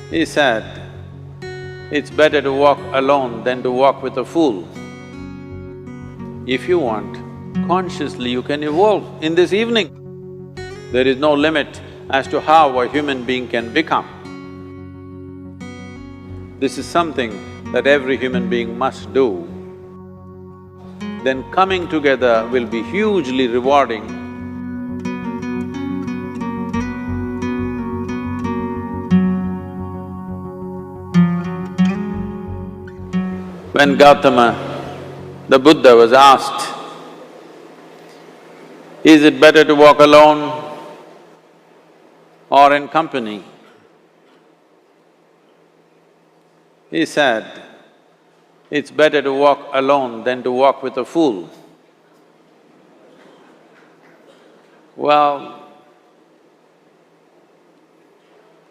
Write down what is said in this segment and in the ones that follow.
He said, it's better to walk alone than to walk with a fool. If you want, consciously you can evolve in this evening. There is no limit as to how a human being can become. This is something that every human being must do. Then coming together will be hugely rewarding. When Gautama, the Buddha, was asked, is it better to walk alone or in company? He said, it's better to walk alone than to walk with a fool. Well,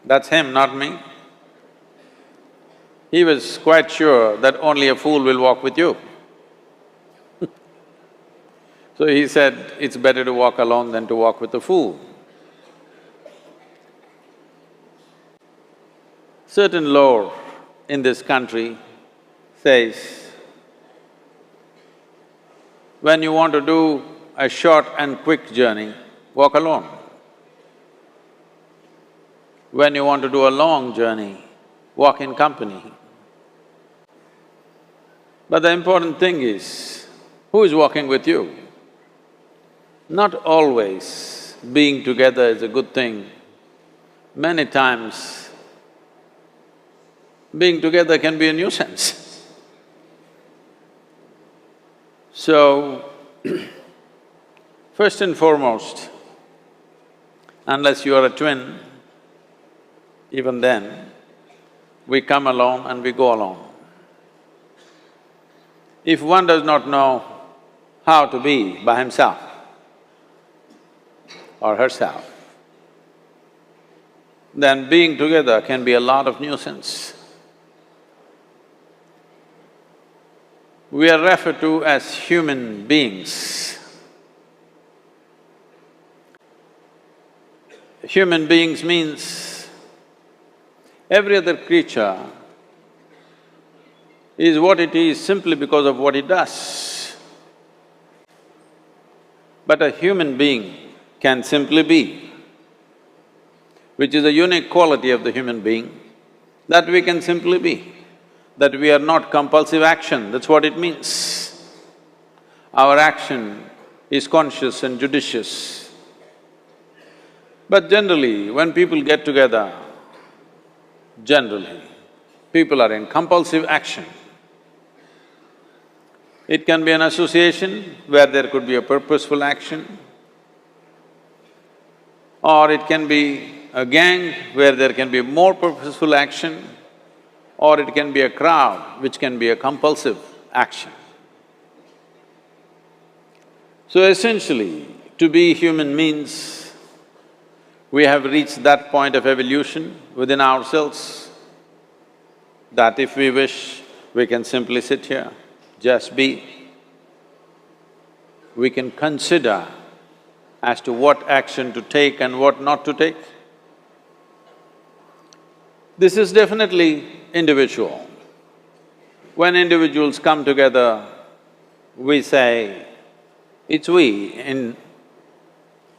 that's him, not me. He was quite sure that only a fool will walk with you. So he said, it's better to walk alone than to walk with a fool. Certain lore in this country says, when you want to do a short and quick journey, walk alone. When you want to do a long journey, walk in company. But the important thing is, who is walking with you? Not always being together is a good thing. Many times, being together can be a nuisance. So, first and foremost, unless you are a twin, even then, we come alone and we go alone. If one does not know how to be by himself or herself, then being together can be a lot of nuisance. We are referred to as human beings. Human beings means every other creature is what it is simply because of what it does. But a human being can simply be, which is a unique quality of the human being, that we can simply be, that we are not compulsive action, that's what it means. Our action is conscious and judicious. But generally, when people get together, generally, people are in compulsive action. It can be an association where there could be a purposeful action, or it can be a gang where there can be more purposeful action, or it can be a crowd which can be a compulsive action. So essentially, to be human means we have reached that point of evolution within ourselves that if we wish, we can simply sit here, just be. We can consider as to what action to take and what not to take. This is definitely individual. When individuals come together, we say, it's we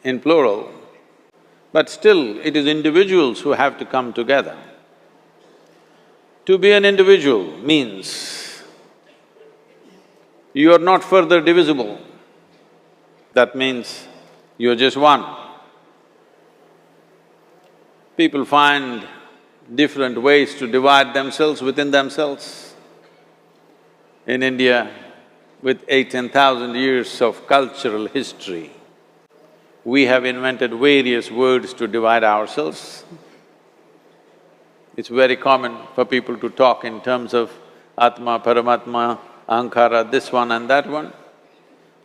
in plural, but still it is individuals who have to come together. To be an individual means you are not further divisible. That means you're just one. People find different ways to divide themselves within themselves. In India, with 8,000–10,000 years of cultural history, we have invented various words to divide ourselves. It's very common for people to talk in terms of Atma, Paramatma, Ahankara, this one and that one.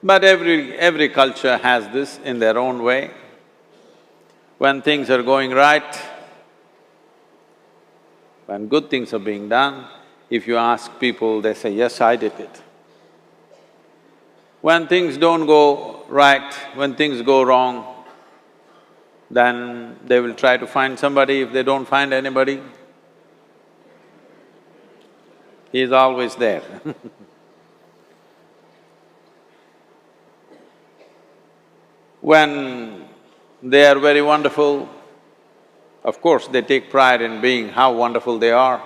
But every culture has this in their own way. When things are going right, when good things are being done, if you ask people, they say, yes, I did it. When things don't go right, when things go wrong, then they will try to find somebody. If they don't find anybody, He is always there. When they are very wonderful, of course they take pride in being how wonderful they are.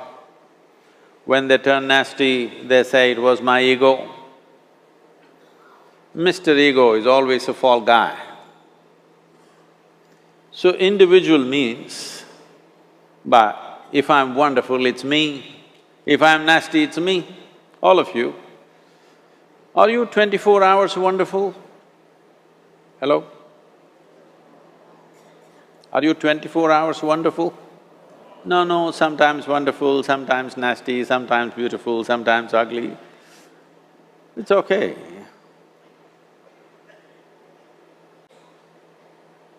When they turn nasty, they say, "It was my ego." Mr. Ego is always a fall guy. So individual means, but if I'm wonderful, it's me. If I'm nasty, it's me. All of you. Are you 24 hours wonderful? Hello? Are you 24 hours wonderful? No, sometimes wonderful, sometimes nasty, sometimes beautiful, sometimes ugly. It's okay.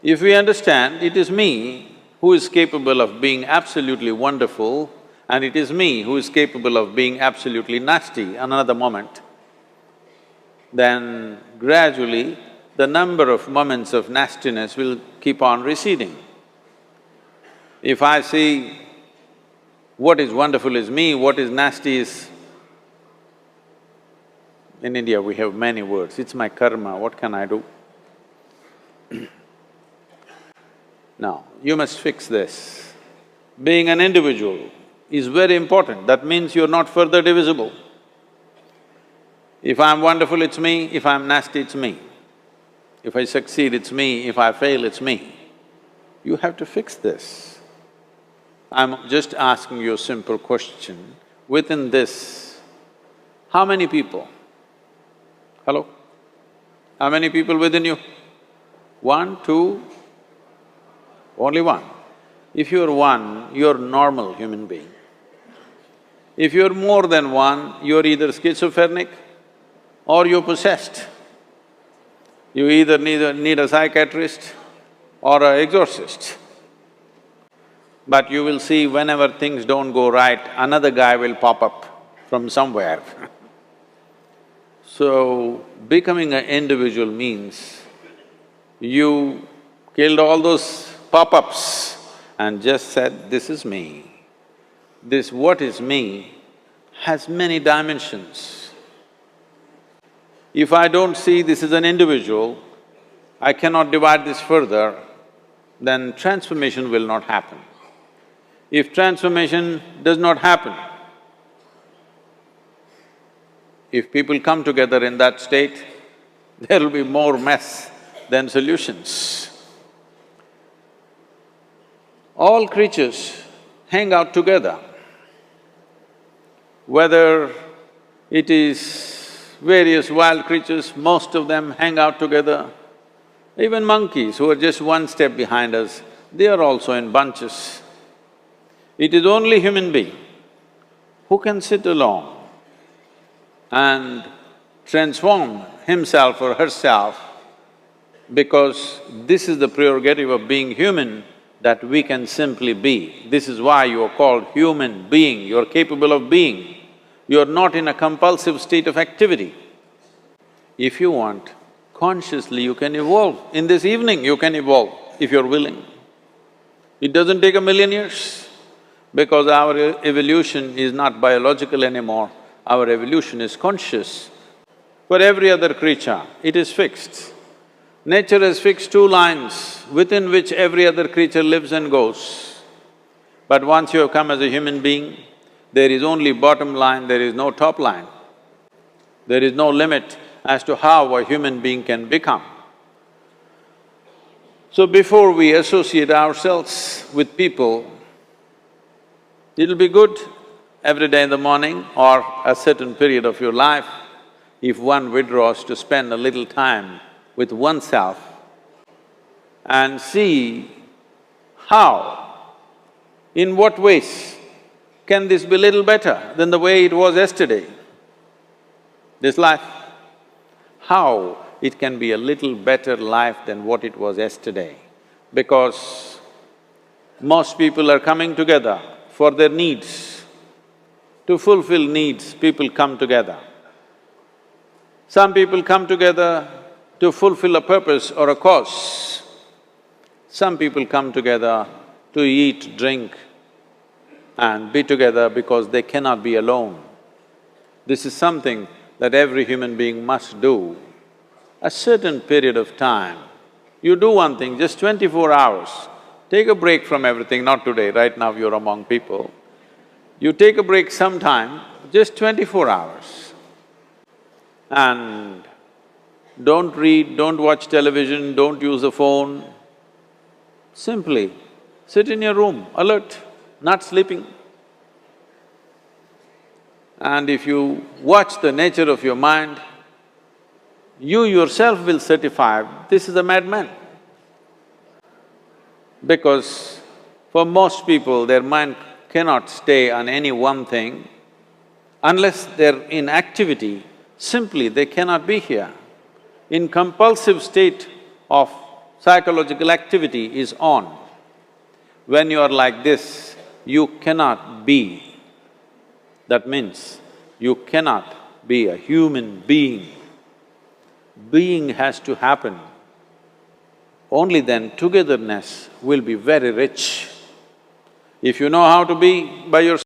If we understand it is me who is capable of being absolutely wonderful and it is me who is capable of being absolutely nasty another moment, then gradually the number of moments of nastiness will keep on receding. If I see what is wonderful is me, what is nasty is… In India we have many words, it's my karma, what can I do? Now, you must fix this. Being an individual is very important, that means you're not further divisible. If I'm wonderful, it's me, if I'm nasty, it's me. If I succeed, it's me, if I fail, it's me. You have to fix this. I'm just asking you a simple question. Within this, how many people? Hello? How many people within you? One, two? Only one. If you're one, you're normal human being. If you're more than one, you're either schizophrenic or you're possessed. You either need a psychiatrist or an exorcist. But you will see whenever things don't go right, another guy will pop up from somewhere. So, becoming an individual means you killed all those pop-ups and just said, "This is me." This what is me has many dimensions. If I don't see this is an individual, I cannot divide this further, then transformation will not happen. If transformation does not happen, if people come together in that state, there will be more mess than solutions. All creatures hang out together. Whether it is various wild creatures, most of them hang out together. Even monkeys who are just one step behind us, they are also in bunches. It is only human being who can sit alone and transform himself or herself, because this is the prerogative of being human, that we can simply be. This is why you are called human being, you are capable of being. You are not in a compulsive state of activity. If you want, consciously you can evolve. In this evening you can evolve, if you're willing. It doesn't take 1,000,000 years, because our evolution is not biological anymore, our evolution is conscious. For every other creature, it is fixed. Nature has fixed two lines within which every other creature lives and goes. But once you have come as a human being, there is only bottom line, there is no top line. There is no limit as to how a human being can become. So before we associate ourselves with people, it'll be good every day in the morning or a certain period of your life, if one withdraws to spend a little time with oneself and see how, in what ways can this be little better than the way it was yesterday, this life? How it can be a little better life than what it was yesterday? Because most people are coming together for their needs. To fulfill needs, people come together. Some people come together to fulfill a purpose or a cause. Some people come together to eat, drink and be together because they cannot be alone. This is something that every human being must do. A certain period of time, you do one thing, just 24 hours, take a break from everything, not today, right now you're among people. You take a break sometime, just 24 hours. And don't read, don't watch television, don't use a phone. Simply sit in your room, alert, not sleeping. And if you watch the nature of your mind, you yourself will certify, this is a madman. Because for most people, their mind cannot stay on any one thing. Unless they're in activity, simply they cannot be here. In compulsive state of psychological activity is on. When you are like this, you cannot be. That means you cannot be a human being. Being has to happen. Only then togetherness will be very rich. If you know how to be by yourself,